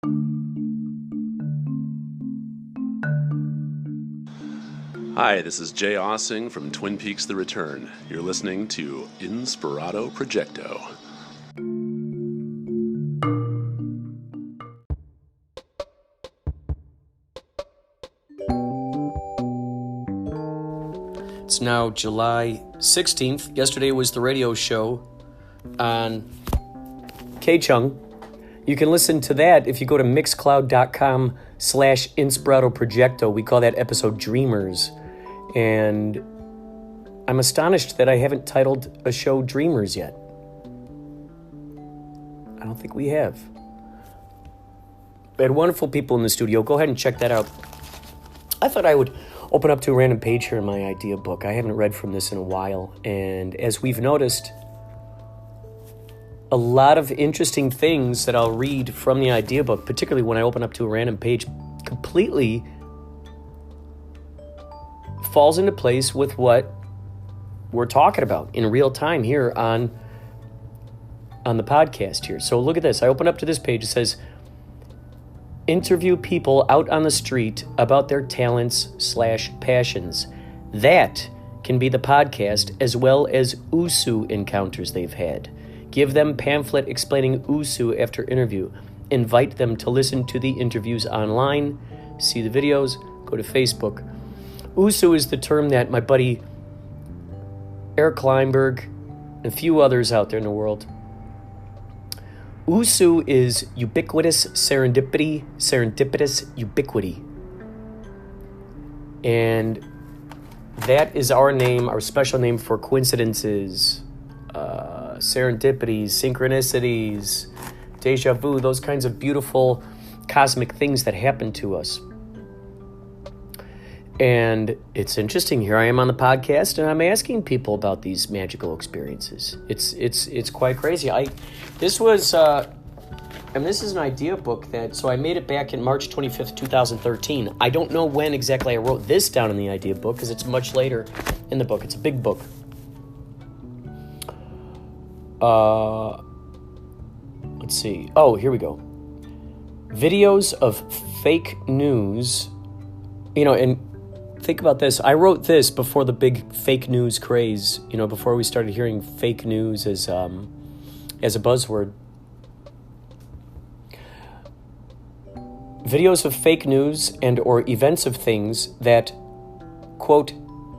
Hi, this is Jay Aaseng from Twin Peaks: The Return. You're listening to Inspirado Projecto. It's now July 16th. Yesterday was the radio show on K-Chung. You can listen to that if you go to mixcloud.com/Inspirado Projecto. We call that episode Dreamers. And I'm astonished that I haven't titled a show Dreamers yet. I don't think we have. We had wonderful people in the studio. Go ahead and check that out. I thought I would open up to a random page here in my idea book. I haven't read from this in a while. And as we've noticed, a lot of interesting things that I'll read from the idea book, particularly when I open up to a random page, completely falls into place with what we're talking about in real time here on the podcast here. So look at this. I open up to this page. It says, interview people out on the street about their talents/passions. That can be the podcast, as well as USU encounters they've had. Give them pamphlet explaining USU after interview. Invite them to listen to the interviews online. See the videos. Go to Facebook. USU is the term that my buddy Eric Kleinberg and a few others out there in the world. USU is ubiquitous serendipitous ubiquity. And that is our name, our special name for coincidences, serendipities, synchronicities, deja vu, those kinds of beautiful cosmic things that happen to us. And it's interesting. Here I am on the podcast, and I'm asking people about these magical experiences. It's quite crazy. This is an idea book so I made it back in March 25th, 2013. I don't know when exactly I wrote this down in the idea book because it's much later in the book. It's a big book. Let's see. Oh, here we go. Videos of fake news. And think about this. I wrote this before the big fake news craze, before we started hearing fake news as a buzzword. Videos of fake news and or events of things that, quote,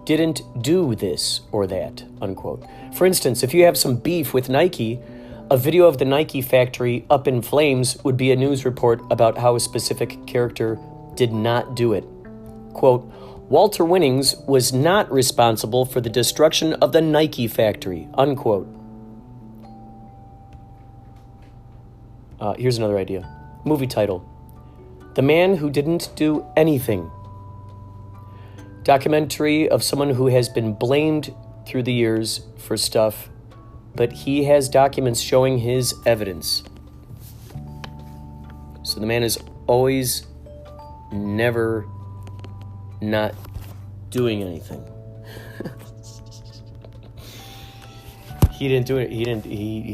didn't do this or that, unquote. For instance, if you have some beef with Nike, a video of the Nike factory up in flames would be a news report about how a specific character did not do it. Quote, Walter Winnings was not responsible for the destruction of the Nike factory, unquote. Here's another idea. Movie title. The Man Who Didn't Do Anything. Documentary of someone who has been blamed through the years for stuff, but he has documents showing his evidence. So the man is always, never not doing anything. He didn't do it. He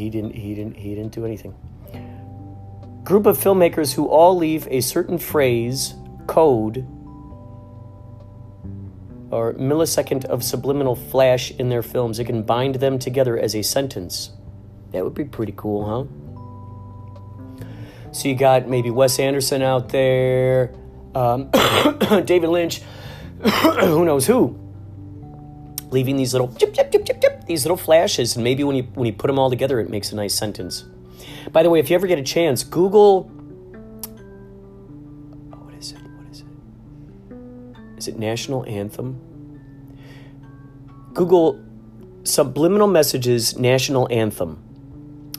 didn't do anything. Group of filmmakers who all leave a certain phrase, code, or millisecond of subliminal flash in their films. It can bind them together as a sentence. That would be pretty cool, huh? So you got maybe Wes Anderson out there, David Lynch, who knows who, leaving these little chip, chip, chip, chip, chip, these little flashes, and maybe when you put them all together, it makes a nice sentence. By the way, if you ever get a chance, Google. What is it? Is it National Anthem? Google subliminal messages National Anthem.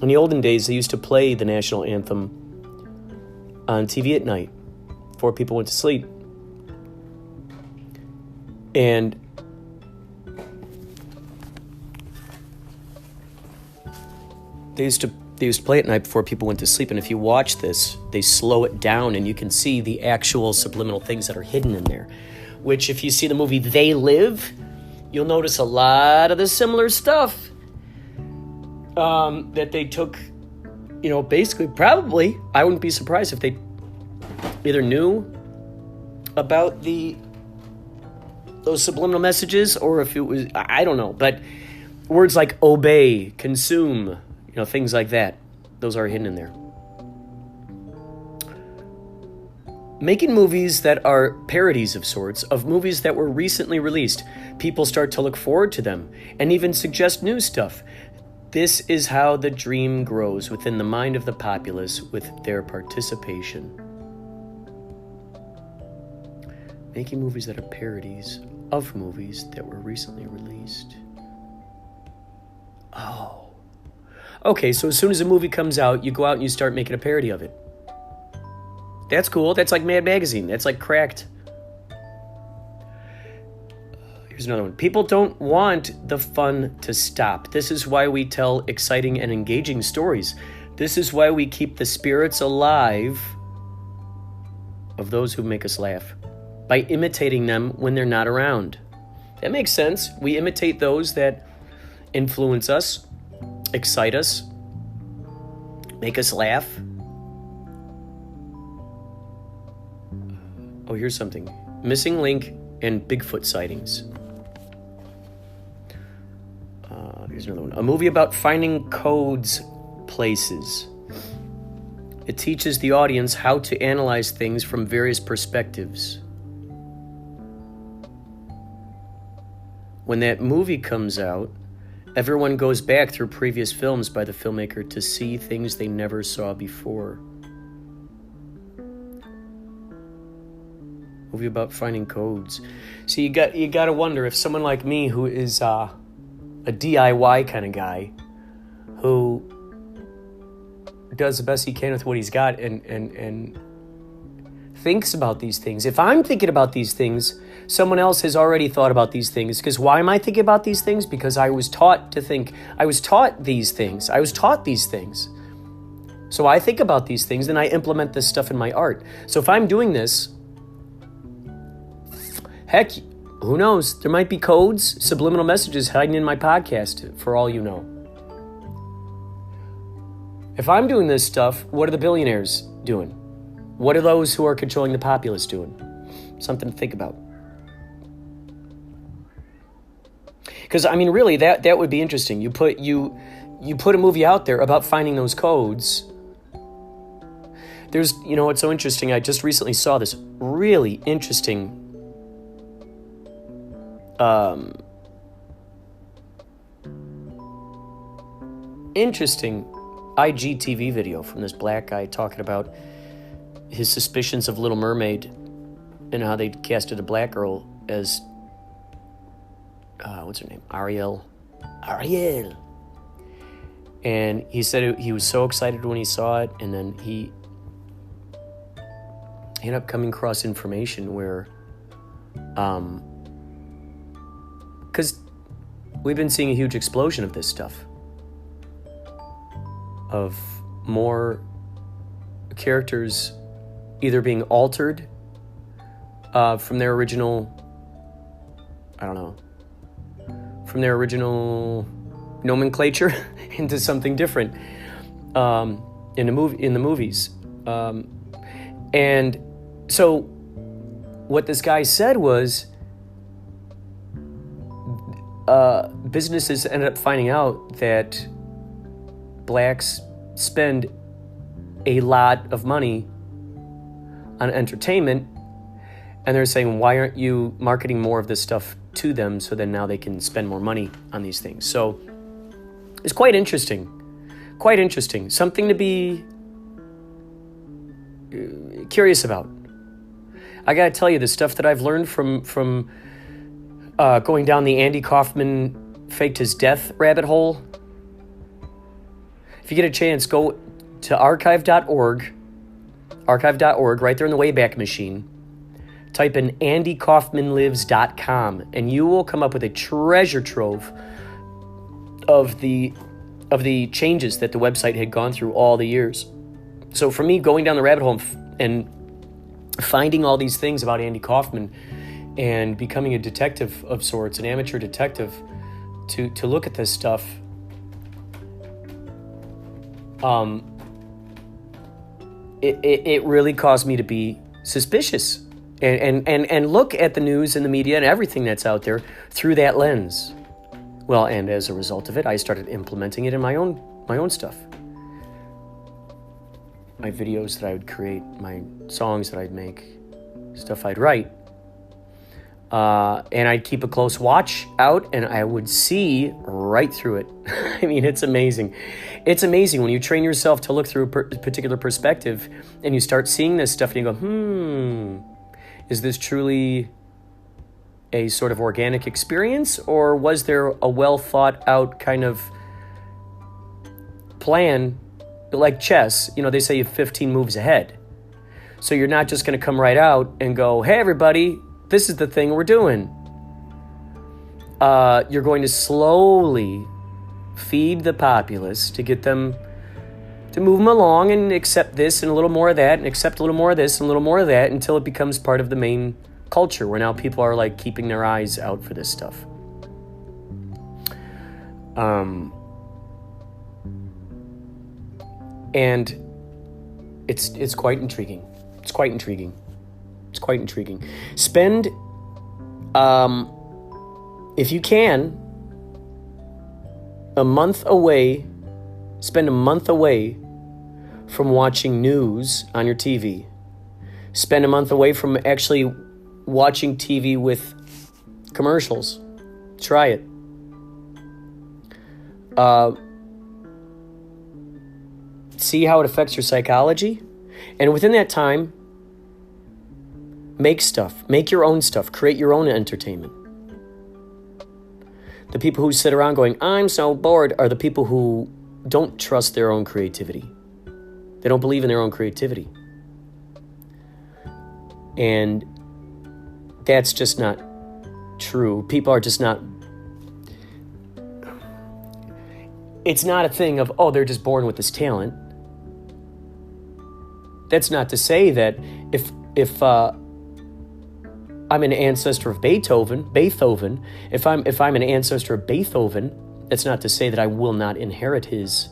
In the olden days, they used to play the National Anthem on TV at night before people went to sleep. And they used to play at night before people went to sleep. And if you watch this, they slow it down and you can see the actual subliminal things that are hidden in there. Which, if you see the movie They Live, you'll notice a lot of the similar stuff that they took, basically, probably, I wouldn't be surprised if they either knew about those subliminal messages, or if it was, I don't know. But words like obey, consume, things like that, those are hidden in there. Making movies that are parodies of sorts of movies that were recently released. People start to look forward to them and even suggest new stuff. This is how the dream grows within the mind of the populace with their participation. Making movies that are parodies of movies that were recently released. Oh. Okay, so as soon as a movie comes out, you go out and you start making a parody of it. That's cool. That's like Mad Magazine. That's like Cracked. Here's another one. People don't want the fun to stop. This is why we tell exciting and engaging stories. This is why we keep the spirits alive of those who make us laugh, by imitating them when they're not around. That makes sense. We imitate those that influence us, excite us, make us laugh. Oh, here's something. Missing link and Bigfoot sightings. Here's another one. A movie about finding codes, places. It teaches the audience how to analyze things from various perspectives. When that movie comes out, everyone goes back through previous films by the filmmaker to see things they never saw before. Movie about finding codes. So you got to wonder if someone like me, who is a DIY kind of guy, who does the best he can with what he's got and thinks about these things. If I'm thinking about these things, someone else has already thought about these things. Because why am I thinking about these things? Because I was taught to think. I was taught these things. I was taught these things. So I think about these things, and I implement this stuff in my art. So if I'm doing this, heck, who knows? There might be codes, subliminal messages hiding in my podcast, for all you know. If I'm doing this stuff, what are the billionaires doing? What are those who are controlling the populace doing? Something to think about. Because, I mean, really, that would be interesting. You put a movie out there about finding those codes. There's, what's so interesting, I just recently saw this really interesting IGTV video from this black guy talking about his suspicions of Little Mermaid and how they casted a black girl as what's her name? Ariel. And he said he was so excited when he saw it, and then he ended up coming across information where because we've been seeing a huge explosion of this stuff, of more characters either being altered from their original, from their original nomenclature into something different in the movies. And so what this guy said was, businesses ended up finding out that blacks spend a lot of money on entertainment, and they're saying, why aren't you marketing more of this stuff to them so then now they can spend more money on these things? So it's quite interesting. Something to be curious about. I gotta tell you, the stuff that I've learned from going down the Andy Kaufman faked his death rabbit hole. If you get a chance, go to archive.org, right there in the Wayback Machine. Type in andykaufmanlives.com, and you will come up with a treasure trove of the changes that the website had gone through all the years. So for me, going down the rabbit hole and finding all these things about Andy Kaufman and becoming a detective of sorts, an amateur detective, to look at this stuff, it really caused me to be suspicious and look at the news and the media and everything that's out there through that lens. Well, and as a result of it, I started implementing it in my own stuff. My videos that I would create, my songs that I'd make, stuff I'd write. And I'd keep a close watch out, and I would see right through it. I mean, it's amazing. It's amazing when you train yourself to look through a particular perspective, and you start seeing this stuff, and you go, is this truly a sort of organic experience, or was there a well thought out kind of plan, like chess? You know, they say you have 15 moves ahead. So you're not just going to come right out and go, hey, everybody, this is the thing we're doing. You're going to slowly feed the populace to get them to move them along and accept this and a little more of that and accept a little more of this and a little more of that until it becomes part of the main culture where now people are like keeping their eyes out for this stuff. And it's quite intriguing. It's quite intriguing. It's quite intriguing. Spend, if you can, spend a month away from watching news on your TV. Spend a month away from actually watching TV with commercials. Try it. See how it affects your psychology. And within that time, make stuff. Make your own stuff. Create your own entertainment. The people who sit around going, I'm so bored, are the people who don't trust their own creativity. They don't believe in their own creativity. And that's just not true. People are just not... It's not a thing of, they're just born with this talent. That's not to say that if I'm an ancestor of Beethoven, if I'm an ancestor of Beethoven, that's not to say that I will not inherit his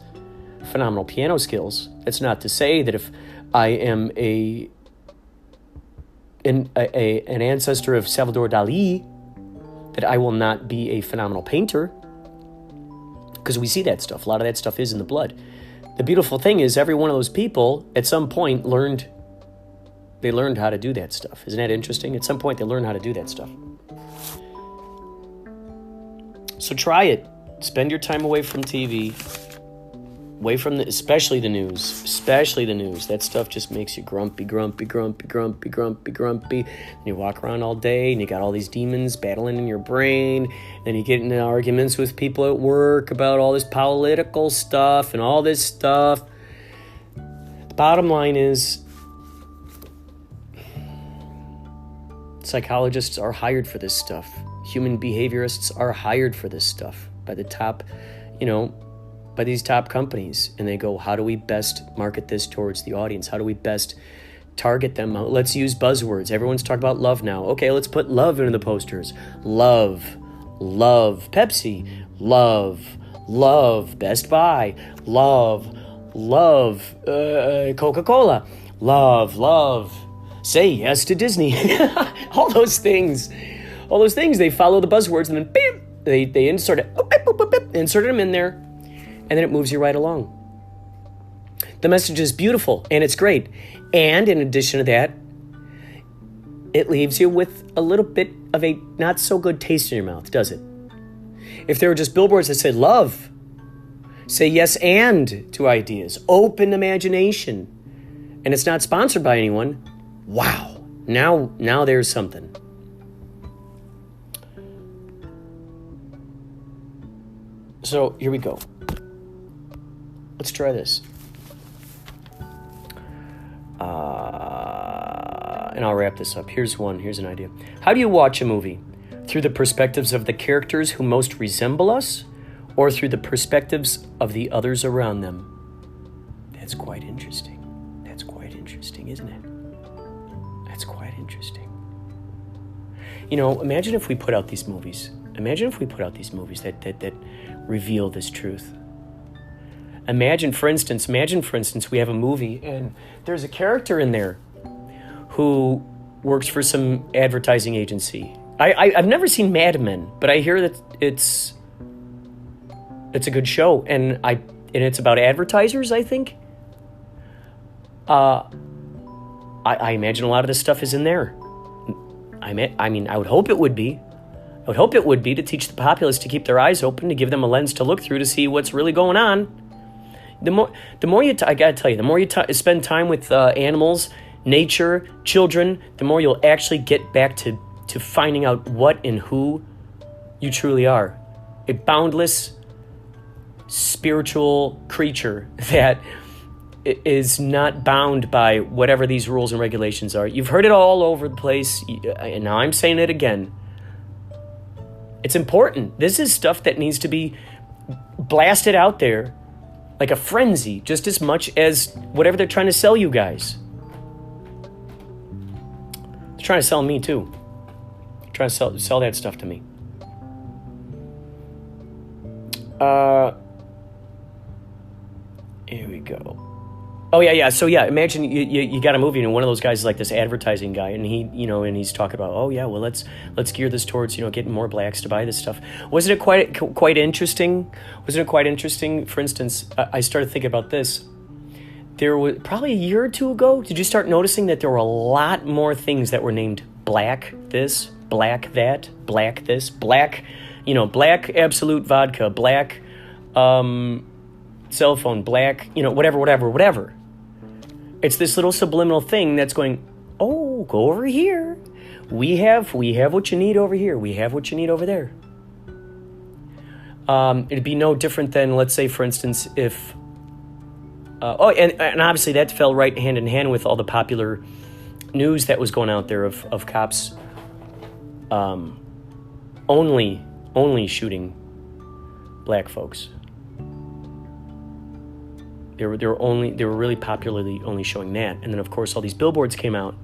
phenomenal piano skills. That's not to say that if I am an ancestor of Salvador Dali, that I will not be a phenomenal painter. Because we see that stuff. A lot of that stuff is in the blood. The beautiful thing is every one of those people at some point learned how to do that stuff. Isn't that interesting? At some point they learned how to do that stuff. So try it. Spend your time away from TV. Away from especially the news. That stuff just makes you grumpy. And you walk around all day and you got all these demons battling in your brain. And you get into arguments with people at work about all this political stuff and all this stuff. The bottom line is, psychologists are hired for this stuff. Human behaviorists are hired for this stuff by the top, by these top companies. And they go, how do we best market this towards the audience? How do we best target them? Let's use buzzwords. Everyone's talking about love now. Okay, let's put love into the posters. Love Pepsi. Love Best Buy. Love Coca-Cola. Love say yes to Disney. All those things, they follow the buzzwords and then bam, they insert it, insert them in there, and then it moves you right along. The message is beautiful and it's great. And in addition to that, it leaves you with a little bit of a not so good taste in your mouth, does it? If there were just billboards that said love, say yes and to ideas, open imagination, and it's not sponsored by anyone, wow, now there's something. So here we go. Let's try this. And I'll wrap this up. Here's an idea. How do you watch a movie? Through the perspectives of the characters who most resemble us, or through the perspectives of the others around them? That's quite interesting. Isn't it? That's quite interesting. Imagine if we put out these movies. That reveal this truth. Imagine, for instance, we have a movie and there's a character in there who works for some advertising agency. I've never seen Mad Men, but I hear that it's a good show, and it's about advertisers, I think. I imagine a lot of this stuff is in there. I mean, I would hope it would be. I would hope it would be to teach the populace to keep their eyes open, to give them a lens to look through to see what's really going on. The more I gotta tell you, the more you spend time with animals, nature, children, the more you'll actually get back to finding out what and who you truly are. A boundless spiritual creature that is not bound by whatever these rules and regulations are. You've heard it all over the place, and now I'm saying it again. It's important. This is stuff that needs to be blasted out there like a frenzy, just as much as whatever they're trying to sell you guys. They're trying to sell me too. They're trying to sell that stuff to me. Here we go. Oh yeah. So yeah, imagine you got a movie and one of those guys is like this advertising guy, and he's talking about, oh yeah, well let's gear this towards getting more blacks to buy this stuff. Wasn't it quite interesting? Wasn't it quite interesting? For instance, I started thinking about this. There was probably a year or two ago. Did you start noticing that there were a lot more things that were named black this, black that, black this, black, black Absolute vodka, black cell phone, black, whatever. It's this little subliminal thing that's going, oh, go over here. We have what you need over here. We have what you need over there. It'd be no different than, let's say, for instance, if... and obviously that fell right hand in hand with all the popular news that was going out there of cops only shooting black folks. They were really popularly only showing that. And then, of course, all these billboards came out.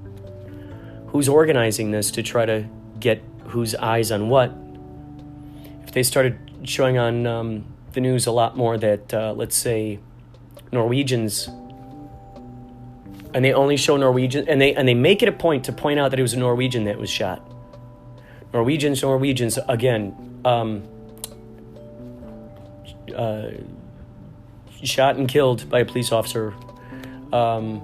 Who's organizing this to try to get whose eyes on what? If they started showing on the news a lot more that, let's say, Norwegians, and they only show Norwegian, and they make it a point to point out that it was a Norwegian that was shot. Norwegians, again, shot and killed by a police officer. The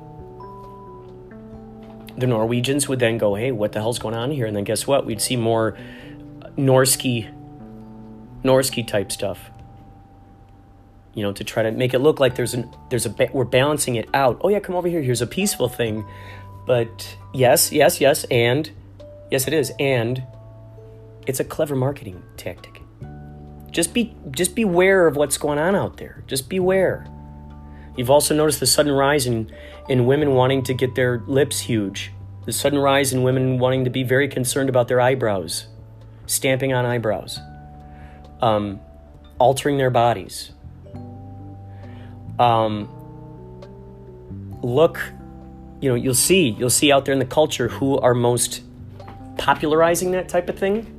Norwegians would then go, hey, what the hell's going on here? And then guess what? We'd see more Norski type stuff. To try to make it look like we're balancing it out. Oh yeah, come over here. Here's a peaceful thing. But yes, and yes it is. And it's a clever marketing tactic. Just beware of what's going on out there. Just beware. You've also noticed the sudden rise in women wanting to get their lips huge. The sudden rise in women wanting to be very concerned about their eyebrows. Stamping on eyebrows. Altering their bodies. Look, you'll see out there in the culture who are most popularizing that type of thing.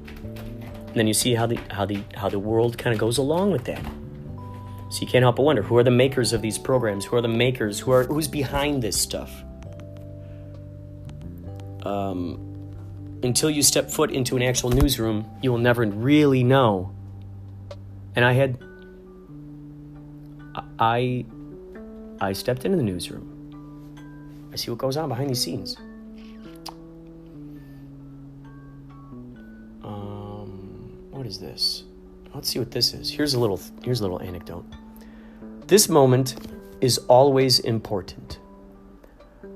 And then you see how the world kind of goes along with that. So you can't help but wonder, who are the makers of these programs? Who are the makers? Who's behind this stuff? Until you step foot into an actual newsroom, you will never really know. And I stepped into the newsroom. I see what goes on behind these scenes. What is this? Let's see what this is. Here's a little anecdote. This moment is always important.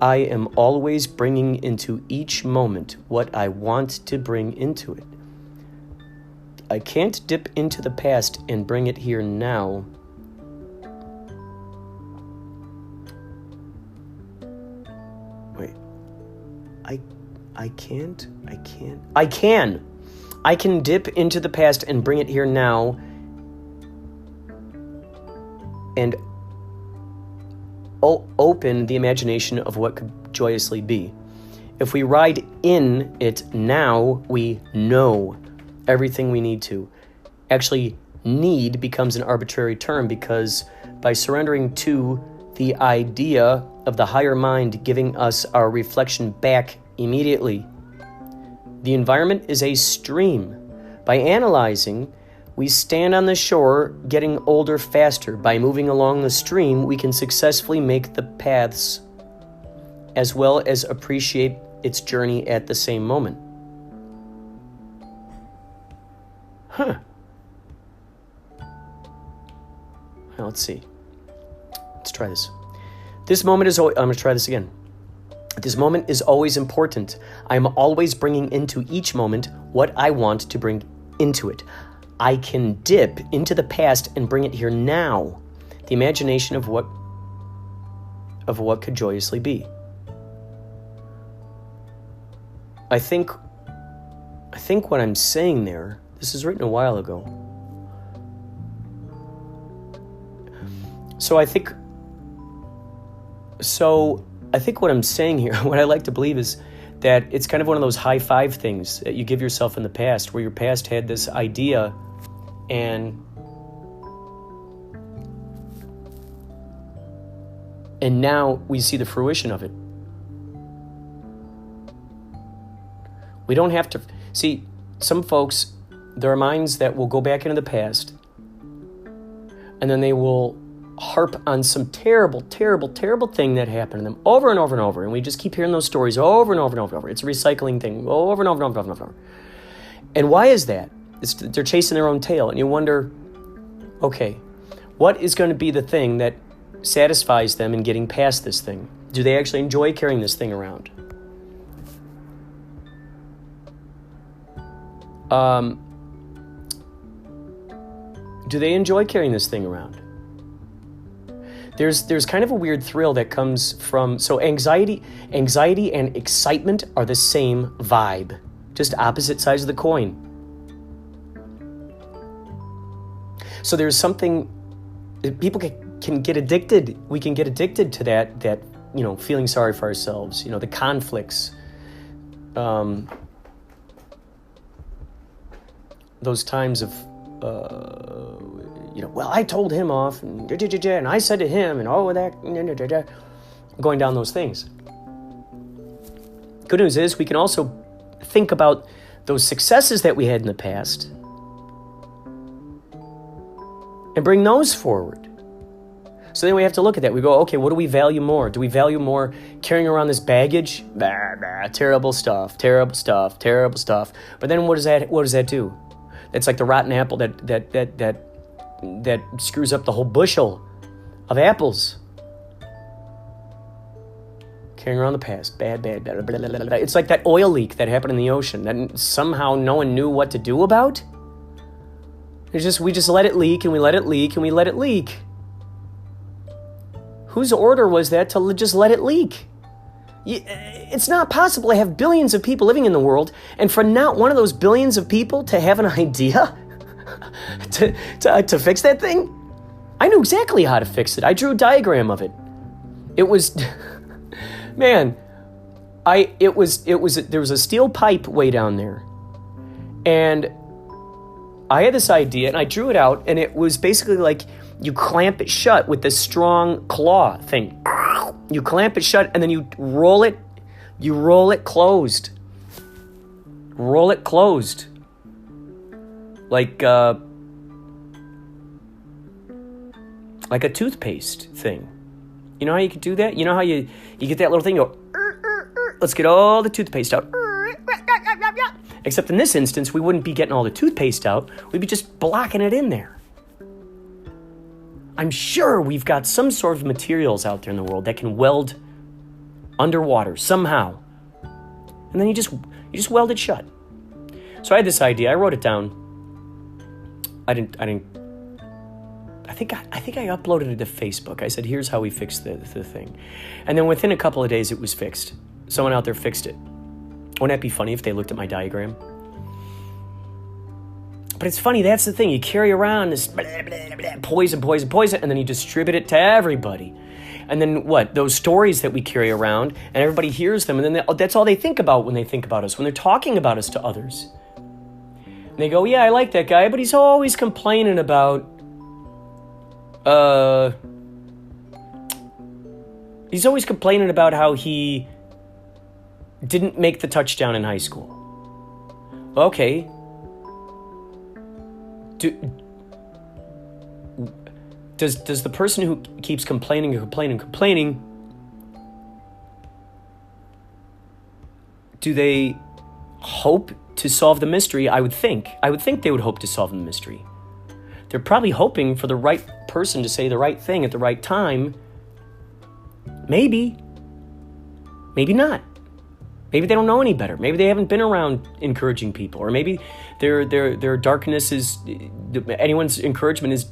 I am always bringing into each moment what I want to bring into it. I can't dip into the past and bring it here now. Wait. I can. I can dip into the past and bring it here now and open the imagination of what could joyously be. If we ride in it now, we know everything we need to. Actually, need becomes an arbitrary term because by surrendering to the idea of the higher mind giving us our reflection back immediately. The environment is a stream. By analyzing, we stand on the shore, getting older faster. By moving along the stream, we can successfully make the paths as well as appreciate its journey at the same moment. Huh. Now, let's see. Let's try this. This moment is always, I'm going to try this again. This moment is always important. I'm always bringing into each moment what I want to bring into it. I can dip into the past and bring it here now. The imagination of what could joyously be. I think what I'm saying there, this is written a while ago. So I think what I'm saying here, what I like to believe is that it's kind of one of those high five things that you give yourself in the past, where your past had this idea and now we see the fruition of it. We don't have to see some folks, there are minds that will go back into the past and then they will harp on some terrible, terrible, terrible thing that happened to them over and over and over. And we just keep hearing those stories over and over and over and over. It's a recycling thing over and over and over and over and over. And why is that? They're chasing their own tail. And you wonder, okay, what is going to be the thing that satisfies them in getting past this thing? Do they actually enjoy carrying this thing around? Do they enjoy carrying this thing around? There's kind of a weird thrill that comes from, so anxiety and excitement are the same vibe, just opposite sides of the coin. So there's something, people can get addicted. We can get addicted to that feeling sorry for ourselves, the conflicts, those times of, well, I told him off, and I said to him, and that, going down those things. Good news is we can also think about those successes that we had in the past and bring those forward. So then we have to look at that. We go, okay, what do we value more? Do we value more carrying around this baggage? Terrible stuff. But then what does that do? It's like the rotten apple that screws up the whole bushel of apples. Carrying around the past. Bad. It's like that oil leak that happened in the ocean that somehow no one knew what to do about. We just let it leak and we let it leak and we let it leak. Whose order was that to just let it leak? It's not possible to have billions of people living in the world and for not one of those billions of people to have an idea to fix that thing. I knew exactly how to fix it. I drew a diagram of it. It was, man, there was a steel pipe way down there. And I had this idea and I drew it out and it was basically like you clamp it shut with this strong claw thing. You clamp it shut and then you roll it closed. Roll it closed. Like a toothpaste thing. You know how you could do that? You know how you get that little thing, you go, let's get all the toothpaste out. Except in this instance, we wouldn't be getting all the toothpaste out. We'd be just blocking it in there. I'm sure we've got some sort of materials out there in the world that can weld underwater somehow. And then you just weld it shut. So I had this idea. I wrote it down. I think I uploaded it to Facebook. I said, here's how we fix the thing. And then within a couple of days, it was fixed. Someone out there fixed it. Wouldn't that be funny if they looked at my diagram? But it's funny, that's the thing. You carry around this poison, and then you distribute it to everybody. And then what? Those stories that we carry around, and everybody hears them, and then that's all they think about when they think about us, when they're talking about us to others. And they go, yeah, I like that guy, but he's always complaining about, how he didn't make the touchdown in high school. Okay. Does the person who keeps complaining and complaining, do they hope to solve the mystery? I would think they would hope to solve the mystery. They're probably hoping for the right person to say the right thing at the right time. Maybe not. Maybe they don't know any better. Maybe they haven't been around encouraging people, or maybe their darkness is, anyone's encouragement is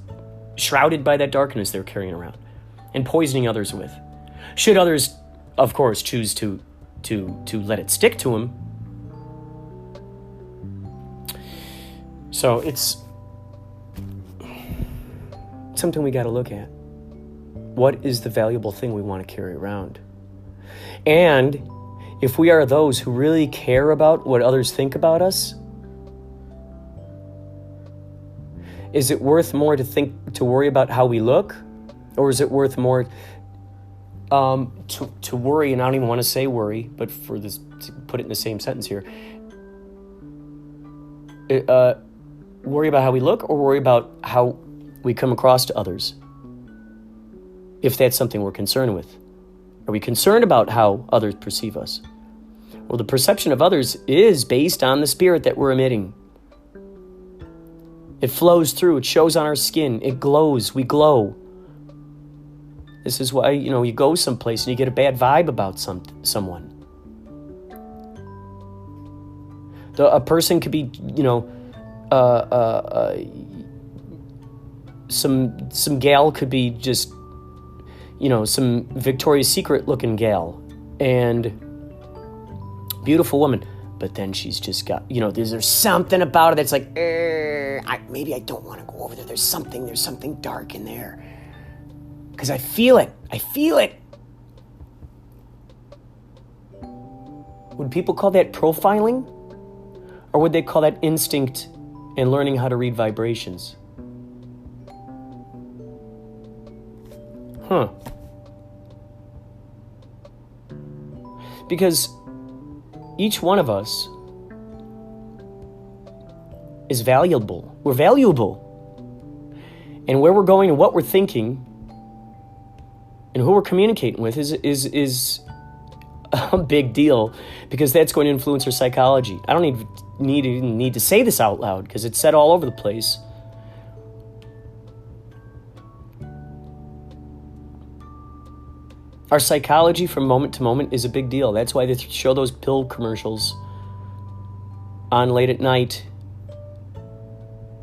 shrouded by that darkness they're carrying around and poisoning others with. Should others, of course, choose to let it stick to them. So it's something we got to look at. What is the valuable thing we want to carry around? And if we are those who really care about what others think about us, is it worth more to worry about how we look? Or is it worth more to worry, and I don't even want to say worry, but for this, to put it in the same sentence here, worry about how we look, or worry about how we come across to others? If that's something we're concerned with. Are we concerned about how others perceive us? Well, the perception of others is based on the spirit that we're emitting. It flows through, it shows on our skin, it glows, we glow. This is why, you go someplace and you get a bad vibe about someone. A person could be, some gal could be just, some Victoria's Secret looking gal, and beautiful woman, but then she's just got, there's something about it that's like, maybe I don't want to go over there. There's something dark in there. Because I feel it. Would people call that profiling? Or would they call that instinct and learning how to read vibrations? Because each one of us is valuable. We're valuable. And where we're going and what we're thinking and who we're communicating with is a big deal, because that's going to influence our psychology. I don't even need to say this out loud, because it's said all over the place. Our psychology from moment to moment is a big deal. That's why they show those pill commercials on late at night.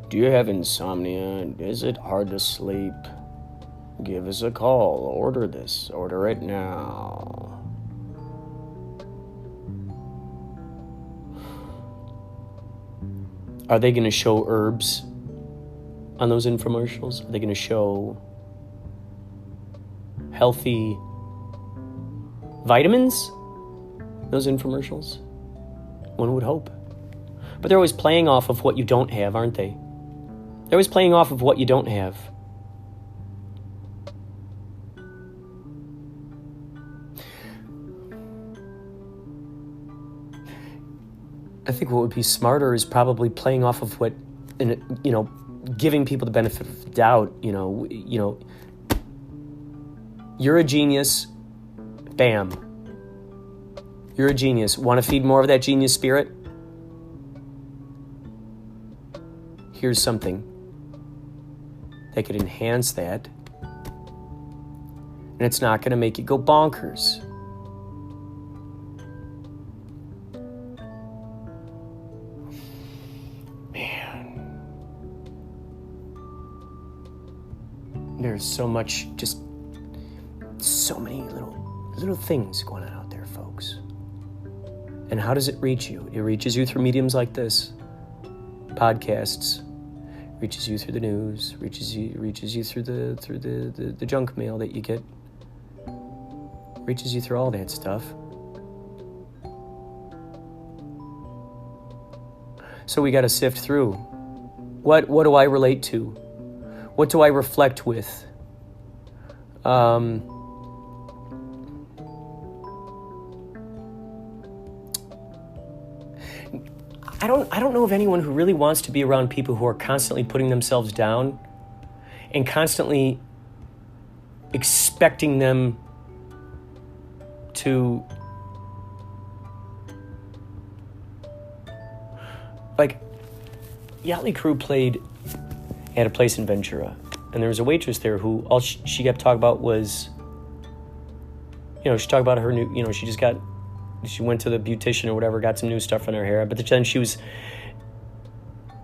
Do you have insomnia? Is it hard to sleep? Give us a call. Order this. Order it now. Are they going to show herbs on those infomercials? Are they going to show healthy vitamins? Those infomercials? One would hope. But they're always playing off of what you don't have, aren't they? They're always playing off of what you don't have. I think what would be smarter is probably playing off of what, giving people the benefit of the doubt. You're a genius. Bam. You're a genius. Want to feed more of that genius spirit? Here's something that could enhance that. And it's not going to make you go bonkers. There's so much, just so many little things going on out there, folks. And how does it reach you? It reaches you through mediums like this, podcasts, reaches you through the news, reaches you through the junk mail that you get, reaches you through all that stuff. So we got to sift through. What do I relate to? What do I reflect with? I don't know of anyone who really wants to be around people who are constantly putting themselves down and constantly expecting them to, like, Yachtly Crew played at a place in Ventura, and there was a waitress there who all she kept talking about was, she talked about her new, she went to the beautician or whatever, got some new stuff in her hair, but then she was,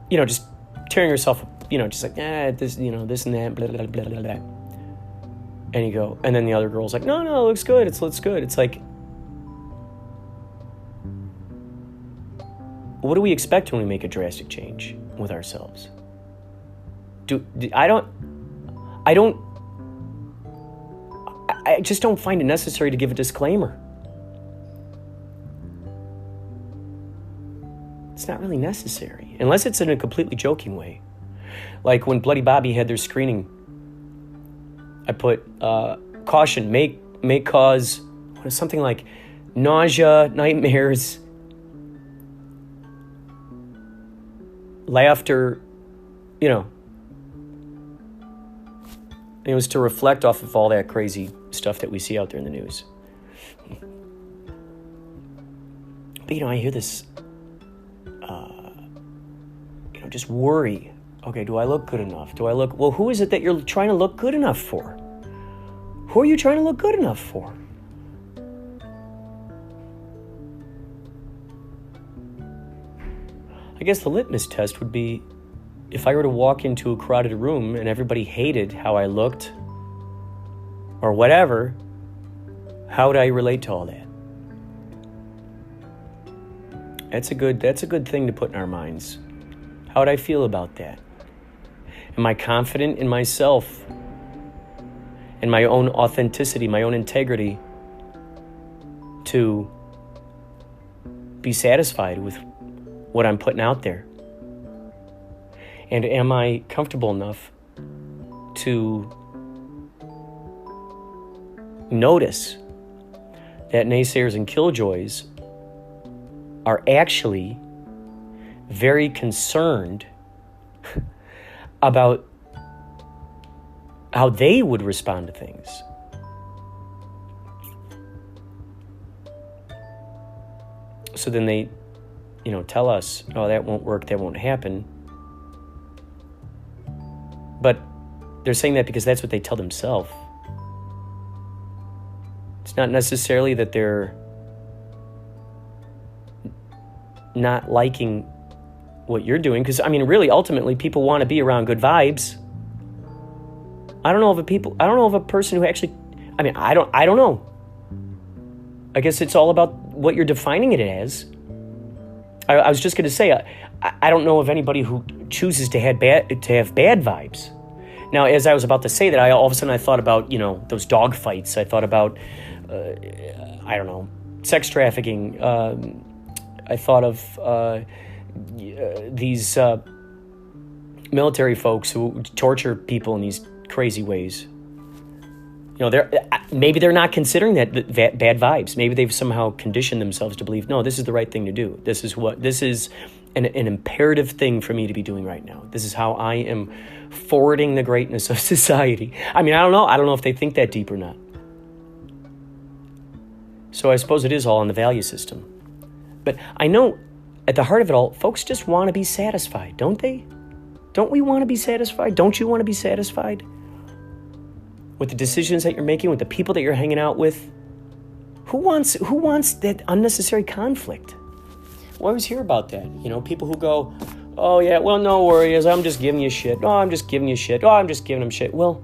just tearing herself, just like, this, this and that, blah, blah, blah, blah, blah. And then the other girl's like, no, it looks good, it looks good. It's like, what do we expect when we make a drastic change with ourselves? I just don't find it necessary to give a disclaimer. It's not really necessary, unless it's in a completely joking way. Like when Bloody Bobby had their screening, I put caution, may cause something like nausea, nightmares, laughter, It was to reflect off of all that crazy stuff that we see out there in the news. But, I hear this, just worry. Okay, do I look good enough? Well, who is it that you're trying to look good enough for? Who are you trying to look good enough for? I guess the litmus test would be if I were to walk into a crowded room and everybody hated how I looked or whatever, how would I relate to all that? That's a good thing to put in our minds. How would I feel about that? Am I confident in myself, in my own authenticity, my own integrity, to be satisfied with what I'm putting out there? And am I comfortable enough to notice that naysayers and killjoys are actually very concerned about how they would respond to things? So then they, tell us, oh, that won't work, that won't happen. But they're saying that because that's what they tell themselves. It's not necessarily that they're not liking what you're doing, because really, ultimately, people want to be around good vibes. I don't know of a person who actually, I don't know. I guess it's all about what you're defining it as. I was just going to say, I don't know of anybody who chooses to have bad vibes. Now, as I was about to say that, all of a sudden I thought about, those dog fights. I thought about, sex trafficking. I thought of these military folks who torture people in these crazy ways. Maybe they're not considering that bad vibes. Maybe they've somehow conditioned themselves to believe, no, this is the right thing to do. This is an imperative thing for me to be doing right now. This is how I am forwarding the greatness of society. I don't know if they think that deep or not. So I suppose it is all in the value system. But I know at the heart of it all, folks just want to be satisfied, don't they? Don't we want to be satisfied? Don't you want to be satisfied with the decisions that you're making, with the people that you're hanging out with? Who wants that unnecessary conflict? We always hear about that. People who go, oh yeah, well, no worries, I'm just giving you shit. Oh, I'm just giving you shit. Oh, I'm just giving them shit. Well,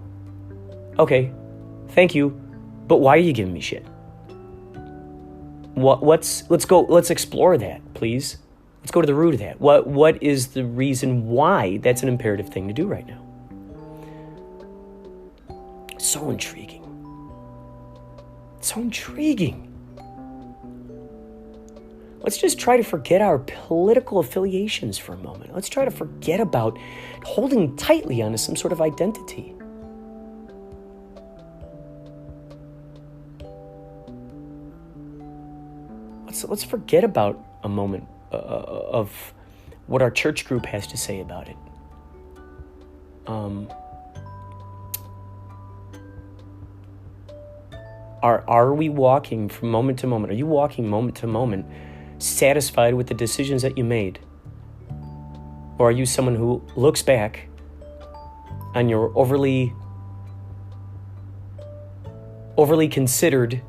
okay, thank you, but why are you giving me shit? Let's explore that, please. Let's go to the root of that. What is the reason why that's an imperative thing to do right now? So intriguing. So intriguing. Let's just try to forget our political affiliations for a moment. Let's try to forget about holding tightly onto some sort of identity. Let's forget about a moment of what our church group has to say about it. Are we walking from moment to moment? Are you walking moment to moment satisfied with the decisions that you made? Or are you someone who looks back on your overly considered,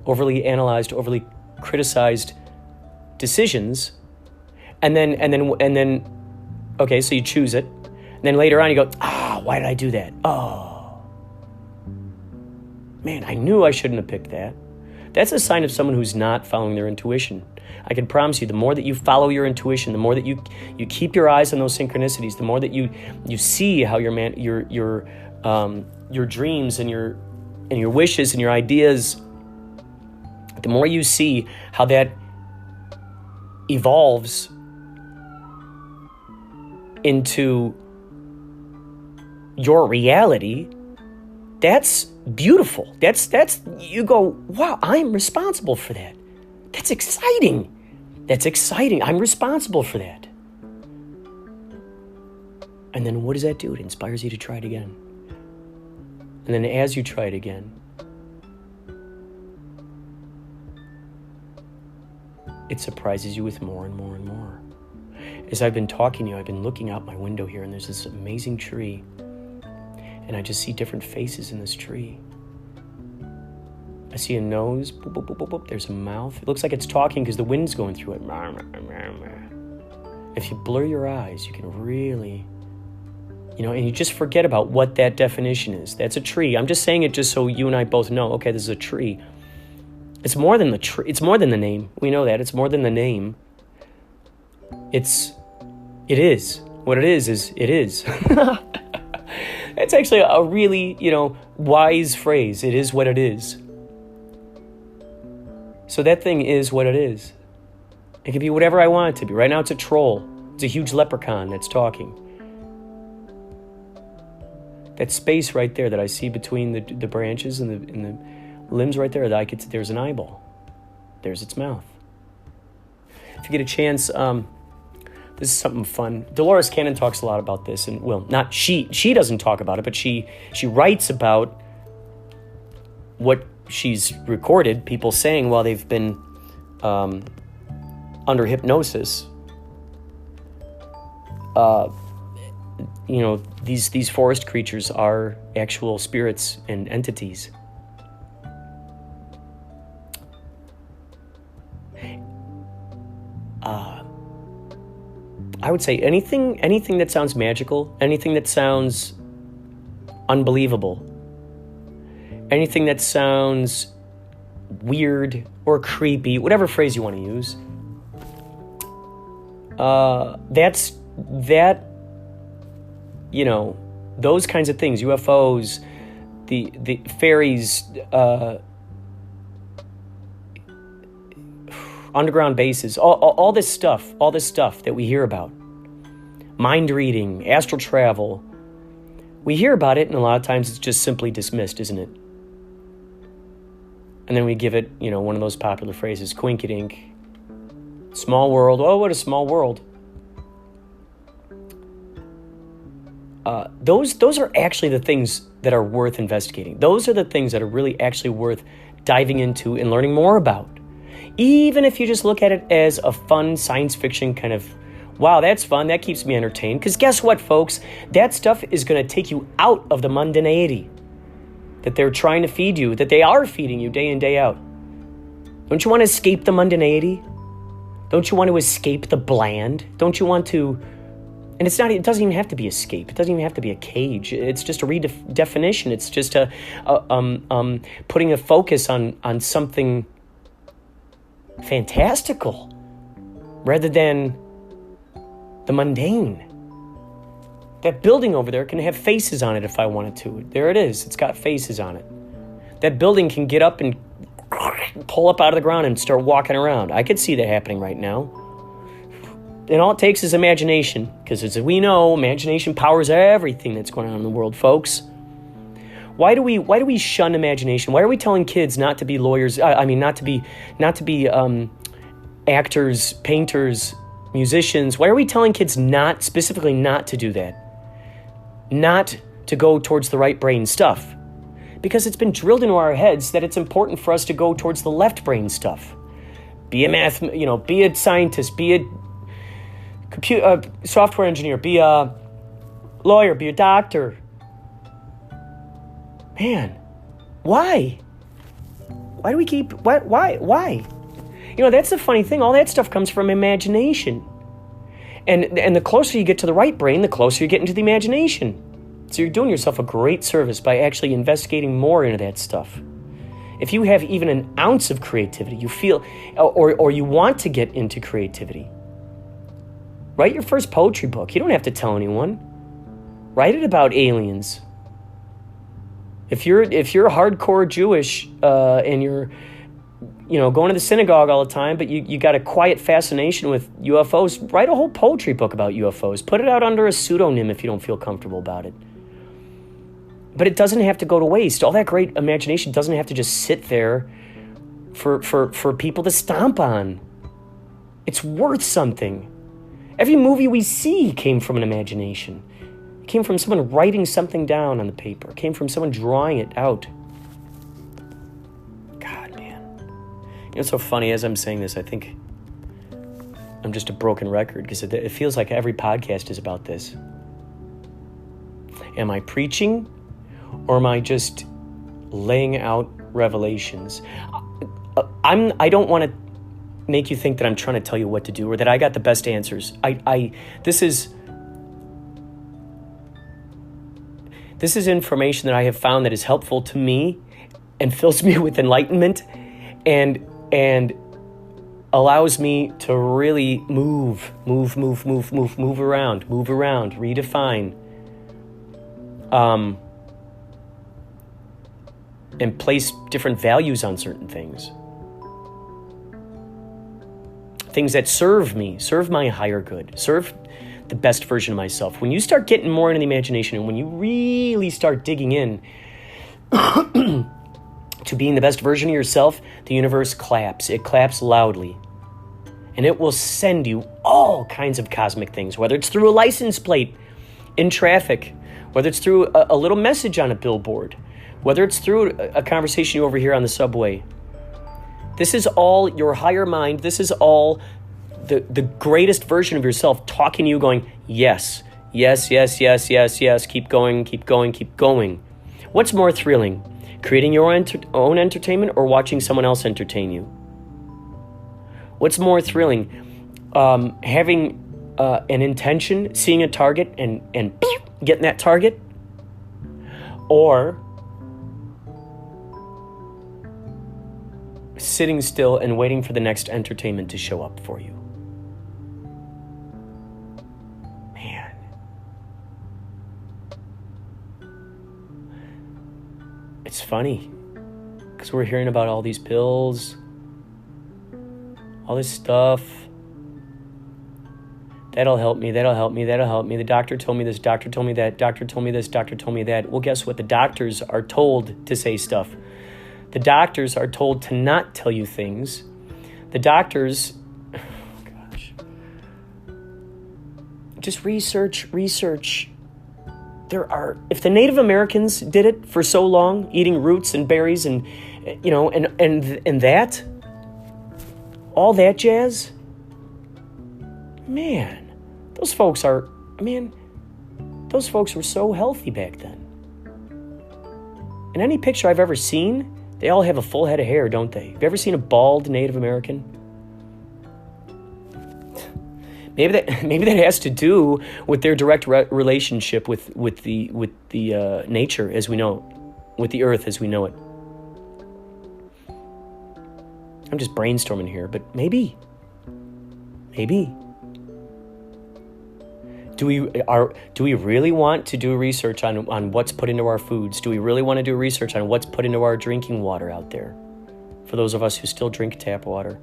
overly analyzed, overly criticized decisions, and then okay, so you choose it, and then later on you go, why did I do that? Oh, man, I knew I shouldn't have picked that. That's a sign of someone who's not following their intuition. I can promise you, the more that you follow your intuition, the more that you keep your eyes on those synchronicities, the more that you see how your dreams and your wishes and your ideas, the more you see how that evolves into your reality, that's beautiful. That's you go, wow, I'm responsible for that. That's exciting. I'm responsible for that. And then what does that do? It inspires you to try it again. And then as you try it again, it surprises you with more and more and more. As I've been talking to you, I've been looking out my window here, and there's this amazing tree. And I just see different faces in this tree. I see a nose, boop, boop, boop, boop, boop. There's a mouth. It looks like it's talking because the wind's going through it. If you blur your eyes, you can really, and you just forget about what that definition is. That's a tree. I'm just saying it just so you and I both know, okay, this is a tree. It's more than the tree. It's more than the name. We know that. It's more than the name. It is. What it is it is. It's actually a really, wise phrase. It is what it is. So that thing is what it is. It can be whatever I want it to be. Right now it's a troll. It's a huge leprechaun that's talking. That space right there that I see between the branches and the limbs right there, there's an eyeball. There's its mouth. If you get a chance, this is something fun. Dolores Cannon talks a lot about this, and not she doesn't talk about it, but she writes about what she's recorded people saying while they've been under hypnosis. These forest creatures are actual spirits and entities. I would say anything that sounds magical, anything that sounds unbelievable, anything that sounds weird or creepy, whatever phrase you want to use, those kinds of things, UFOs, the fairies, underground bases, all this stuff that we hear about, mind reading, astral travel, we hear about it, and a lot of times it's just simply dismissed, isn't it? And then we give it, one of those popular phrases, quinkydink, small world. Oh, what a small world. Those are actually the things that are worth investigating. Those are the things that are really actually worth diving into and learning more about. Even if you just look at it as a fun science fiction kind of, wow, that's fun, that keeps me entertained. Because guess what, folks? That stuff is going to take you out of the mundanity that they're trying to feed you, that they are feeding you day in, day out. Don't you want to escape the mundanity? Don't you want to escape the bland? Don't you want to... And it doesn't even have to be escape. It doesn't even have to be a cage. It's just a redefinition. It's just putting a focus on something fantastical rather than the mundane. That building over there can have faces on it if I wanted to. There it is. It's got faces on it. That building can get up and pull up out of the ground and start walking around. I could see that happening right now. And all it takes is imagination, because as we know, imagination powers everything that's going on in the world, folks. Why do we shun imagination? Why are we telling kids not to be lawyers? Not to be actors, painters, musicians, why are we telling kids specifically not to do that? Not to go towards the right brain stuff? Because it's been drilled into our heads that it's important for us to go towards the left brain stuff. Be a be a scientist, be a software engineer, be a lawyer, be a doctor. Man, why? Why do we keep, why? That's the funny thing. All that stuff comes from imagination. And the closer you get to the right brain, the closer you get into the imagination. So you're doing yourself a great service by actually investigating more into that stuff. If you have even an ounce of creativity, you feel, or you want to get into creativity, write your first poetry book. You don't have to tell anyone. Write it about aliens. If you're hardcore Jewish and you're going to the synagogue all the time, but you got a quiet fascination with UFOs, write a whole poetry book about UFOs. Put it out under a pseudonym if you don't feel comfortable about it. But it doesn't have to go to waste. All that great imagination doesn't have to just sit there for people to stomp on. It's worth something. Every movie we see came from an imagination. It came from someone writing something down on the paper. It came from someone drawing it out. God, man. It's so funny as I'm saying this, I think I'm just a broken record because it feels like every podcast is about this. Am I preaching? Or am I just laying out revelations? I don't want to make you think that I'm trying to tell you what to do or that I got the best answers. This is information that I have found that is helpful to me and fills me with enlightenment and allows me to really move around, redefine. And place different values on certain things. Things that serve me, serve my higher good, serve the best version of myself. When you start getting more into the imagination and when you really start digging in to being the best version of yourself, the universe claps. It claps loudly. And it will send you all kinds of cosmic things, whether it's through a license plate in traffic, whether it's through a little message on a billboard, whether it's through a conversation you overhear on the subway. This is all your higher mind. This is all the greatest version of yourself talking to you going, yes, yes, yes, yes, yes, yes, keep going, keep going, keep going. What's more thrilling, creating your own entertainment or watching someone else entertain you? What's more thrilling, having an intention, seeing a target and getting that target? Or sitting still and waiting for the next entertainment to show up for you? Man. It's funny because we're hearing about all these pills, all this stuff. That'll help me, that'll help me, that'll help me. The doctor told me this, doctor told me that, doctor told me this, doctor told me that. Well, guess what? The doctors are told to say stuff. The doctors are told to not tell you things. The doctors, just research. If the Native Americans did it for so long, eating roots and berries and that, all that jazz, man, those folks were so healthy back then. In any picture I've ever seen, they all have a full head of hair, don't they? Have you ever seen a bald Native American? Maybe that has to do with their direct relationship with the nature as we know it, with the earth as we know it. I'm just brainstorming here, but maybe. Do we really want to do research on what's put into our foods? Do we really want to do research on what's put into our drinking water out there? For those of us who still drink tap water.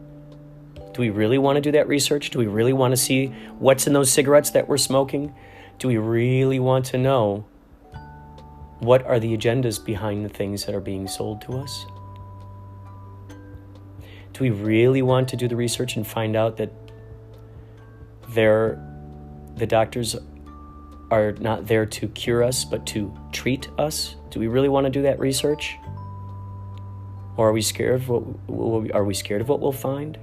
Do we really want to do that research? Do we really want to see what's in those cigarettes that we're smoking? Do we really want to know what are the agendas behind the things that are being sold to us? Do we really want to do the research and find out that the doctors are not there to cure us, but to treat us? Do we really want to do that research? Or are we scared of what we'll find?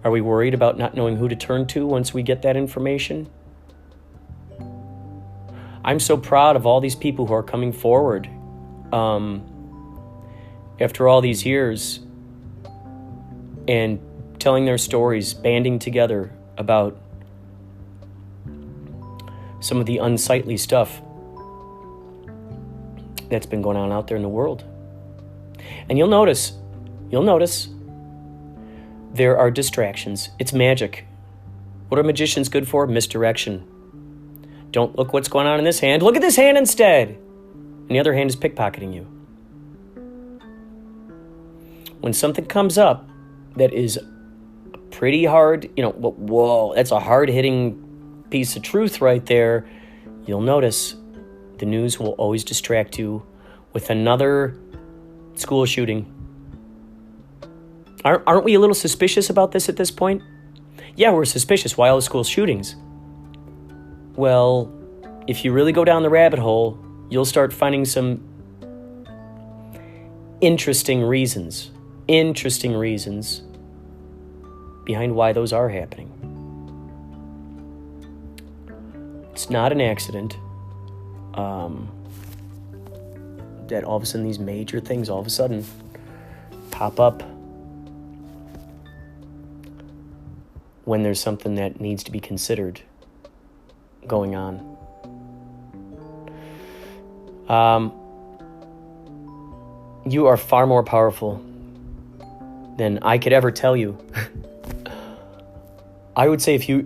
Are we worried about not knowing who to turn to once we get that information? I'm so proud of all these people who are coming forward after all these years and telling their stories, banding together about some of the unsightly stuff that's been going on out there in the world. And you'll notice, there are distractions. It's magic. What are magicians good for? Misdirection. Don't look what's going on in this hand. Look at this hand instead. And the other hand is pickpocketing you. When something comes up that is pretty hard, whoa, that's a hard-hitting piece of truth right there, you'll notice the news will always distract you with another school shooting. Aren't we a little suspicious about this at this point? Yeah, we're suspicious. Why all the school shootings? Well, if you really go down the rabbit hole, you'll start finding some interesting reasons behind why those are happening. It's not an accident that all of a sudden these major things all of a sudden pop up when there's something that needs to be considered going on. You are far more powerful than I could ever tell you. I would say if you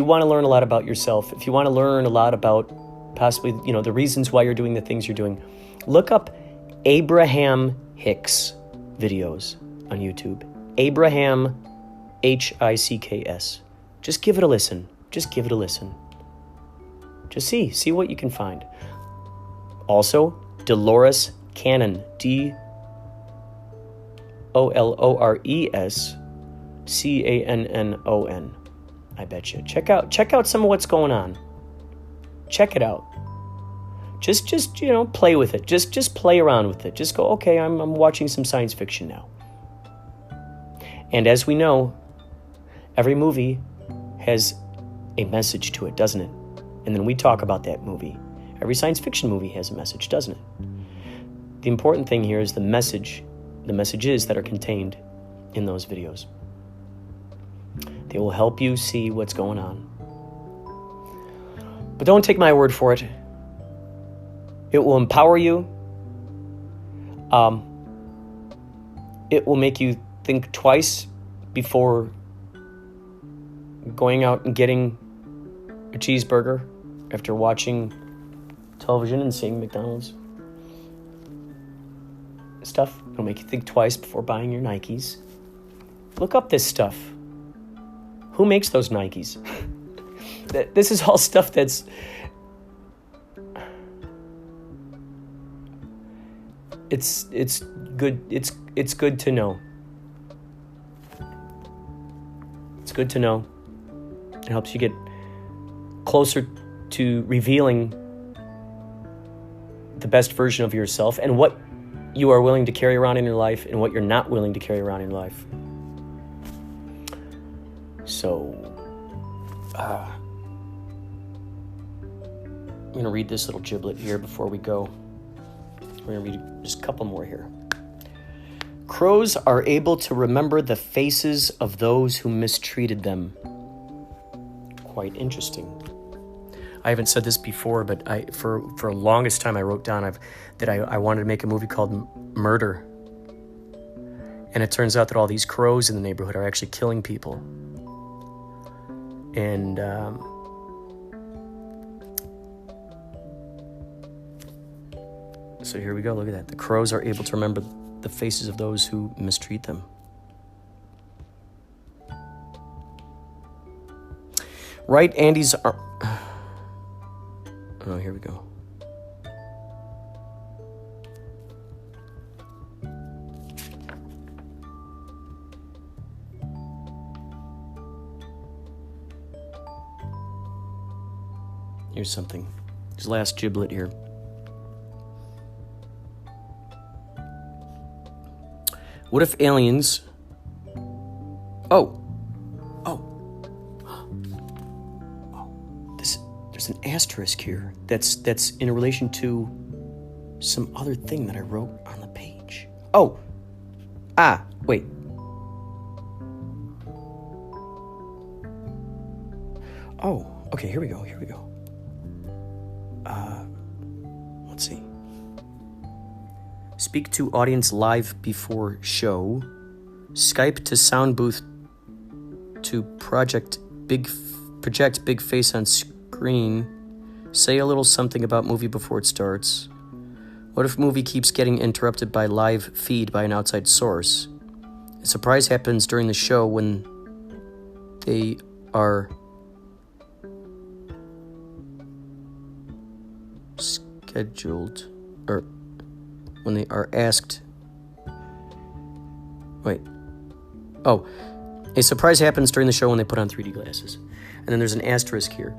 want to learn a lot about yourself, if you want to learn a lot about possibly, the reasons why you're doing the things you're doing, look up Abraham Hicks videos on YouTube. Abraham Hicks. Just give it a listen. Just see what you can find. Also, Dolores Cannon, Dolores Cannon. I bet you. Check out some of what's going on. Check it out. Just play with it. Just play around with it. Just go, okay, I'm watching some science fiction now. And as we know, every movie has a message to it, doesn't it? And then we talk about that movie. Every science fiction movie has a message, doesn't it? The important thing here is the messages that are contained in those videos. They will help you see what's going on. But don't take my word for it. It will empower you. It will make you think twice before going out and getting a cheeseburger after watching television and seeing McDonald's stuff. It'll make you think twice before buying your Nikes. Look up this stuff. Who makes those Nikes? This is all stuff that's... It's good. It's good to know. It's good to know. It helps you get closer to revealing the best version of yourself and what you are willing to carry around in your life and what you're not willing to carry around in life. So, I'm going to read this little giblet here before we go. We're going to read just a couple more here. Crows are able to remember the faces of those who mistreated them. Quite interesting. I haven't said this before, but for the longest time I wrote down that I wanted to make a movie called Murder. And it turns out that all these crows in the neighborhood are actually killing people. And so here we go. Look at that. The crows are able to remember the faces of those who mistreat them. Right, Andy's... Oh, here we go. Here's something. His last giblet here. What if aliens... Oh. There's an asterisk here that's in relation to some other thing that I wrote on the page. Oh. Wait. Oh, okay, here we go. Let's see. Speak to audience live before show. Skype to sound booth to project big face on screen. Say a little something about movie before it starts. What if movie keeps getting interrupted by live feed by an outside source? A surprise happens during the show when they are scheduled, or when they are asked. Wait. Oh, a surprise happens during the show when they put on 3D glasses. And then there's an asterisk here.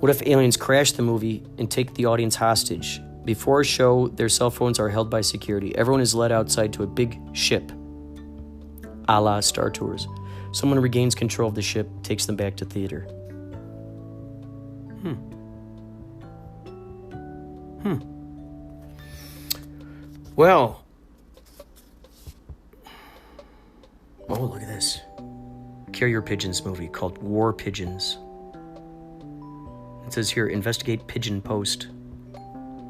What if aliens crash the movie and take the audience hostage? Before a show, their cell phones are held by security. Everyone is led outside to a big ship, a la Star Tours. Someone regains control of the ship, takes them back to theater. Well. Oh, look at this. Carrier Pigeons movie called War Pigeons. It says here, investigate pigeon post.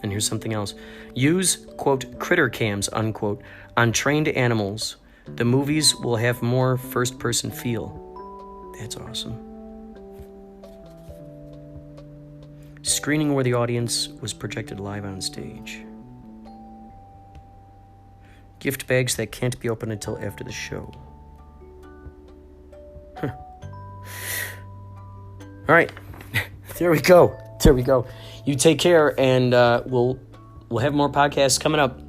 And here's something else. Use, quote, critter cams, unquote, on trained animals. The movies will have more first-person feel. That's awesome. Screening where the audience was projected live on stage. Gift bags that can't be opened until after the show. Huh. All right. There we go. You take care, and we'll have more podcasts coming up.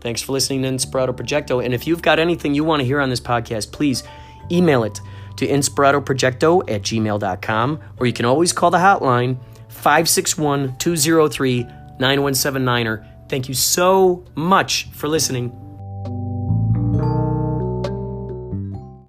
Thanks for listening to Inspirado Projecto. And if you've got anything you want to hear on this podcast, please email it to inspiradoprojecto@gmail.com, or you can always call the hotline 561-203-9179. Thank you so much for listening.